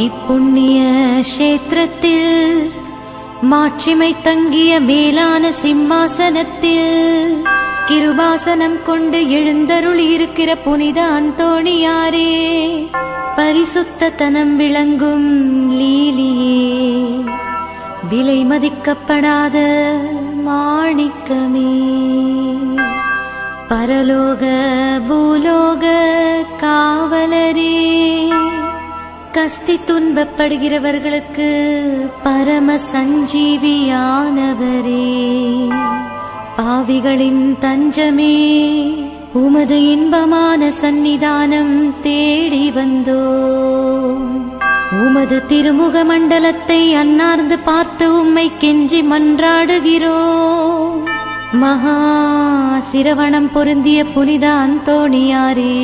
இப்புண்ணிய கஷேத்திரத்தில் மாட்சிமை தங்கிய மேலான சிம்மாசனத்தில் கிருபாசனம் கொண்டு எழுந்தருள் இருக்கிற புனித அந்தோணியாரே, பரிசுத்தத்தனம் விளங்கும் லீலியே, விலை மதிக்கப்படாத மாணிக்கமே, பரலோக பூலோக காவலரே, கஸ்தி துன்பப்படுகிறவர்களுக்கு பரம சஞ்சீவியானவரே, பாவிகளின் தஞ்சமே, உமது இன்பமான சந்நிதானம் தேடி வந்தோம். உமது திருமுக மண்டலத்தை அன்னார்ந்து பார்த்து உம்மை கெஞ்சி மன்றாடுகிறோம். மகா சிரவணம் பொருந்திய புனித அந்தோணியாரே,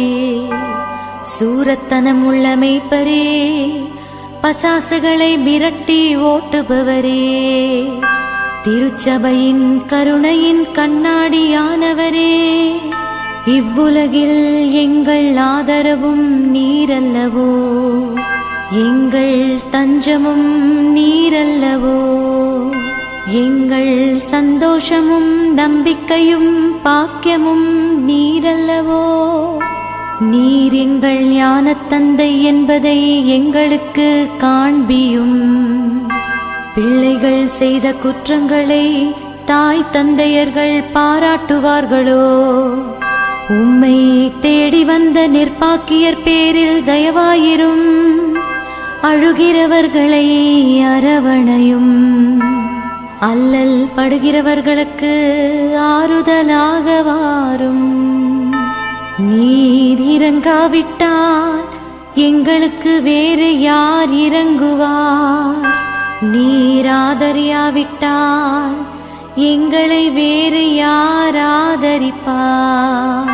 சூரத்தனம் உள்ள மெய்ப்பரே, பசாசுகளை மிரட்டி ஓட்டுபவரே, திருச்சபையின் கருணையின் கண்ணாடியானவரே, இவ்வுலகில் எங்கள் ஆதரவும் நீரல்லவோ, எங்கள் தஞ்சமும் நீரல்லவோ, எங்கள் சந்தோஷமும் நம்பிக்கையும் பாக்கியமும் நீரல்லவோ, நீர் எங்கள் ஞானத்தந்தை என்பதை எங்களுக்கு காண்பியும். பிள்ளைகள் செய்த குற்றங்களை தாய் தந்தையர்கள் பாராட்டுவார்களோ? உம்மை தேடி வந்த நிர்பாக்கியர் பேரில் தயவாயிரும். அழுகிறவர்களை அரவணையும். அல்லல் படுகிறவர்களுக்கு ஆறுதலாக வாரும். நீர் இறங்காவிட்டால் எங்களுக்கு வேறு யார் இறங்குவார்? நீர் ஆதரியாவிட்டால் எங்களை வேறு யார் ஆதரிப்பார்?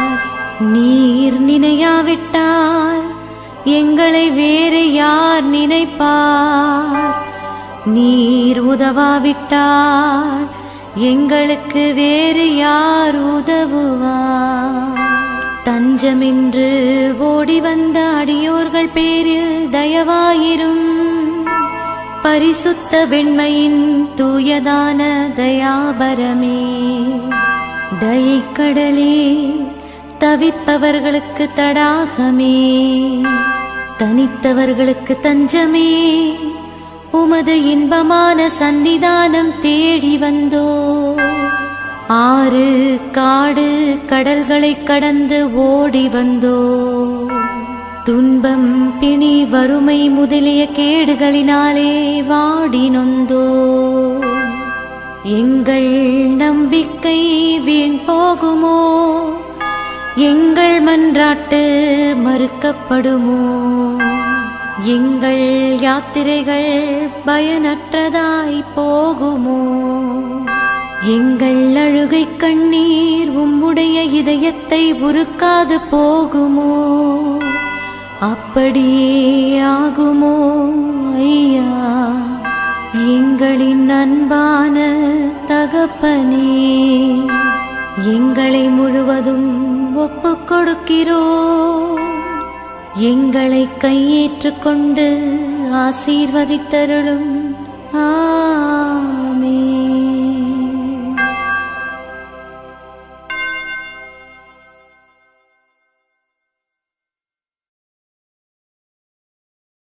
நீர் நினையாவிட்டால் எங்களை வேறு யார் நினைப்பார்? நீர் உதவாவிட்டால் எங்களுக்கு வேறு யார் உதவுவார்? தஞ்சமின்று ஓடி வந்த அடியோர்கள் பேரில் தயவாயிரும். பரிசுத்த வெண்மையின் தூயதான தயாபரமே, தயைக்கடலே, தவிப்பவர்களுக்கு தடாகமே, தனித்தவர்களுக்கு தஞ்சமே, உமது இன்பமான சந்நிதானம் தேடி வந்தோ. ஆறு காடு கடல்களை கடந்து ஓடி வந்தோ. துன்பம் பிணி வறுமை முதலிய கேடுகளினாலே வாடி நொந்தோ. எங்கள் நம்பிக்கை வீண் போகுமோ? எங்கள் மன்றாட்டு மறுக்கப்படுமோ? எங்கள் யாத்திரைகள் பயனற்றதாய் போகுமோ? எங்கள் அழுகை கண்ணீர் உம்முடைய இதயத்தை உருக்காது போகுமோ? அப்படியே ஆகுமோ ஐயா, எங்களின் அன்பான தகப்பனே? எங்களை முழுவதும் ஒப்புக் கொடுக்கிறோம். எங்களை கையேற்றுக் கொண்டு ஆசீர்வதித்தருளும்.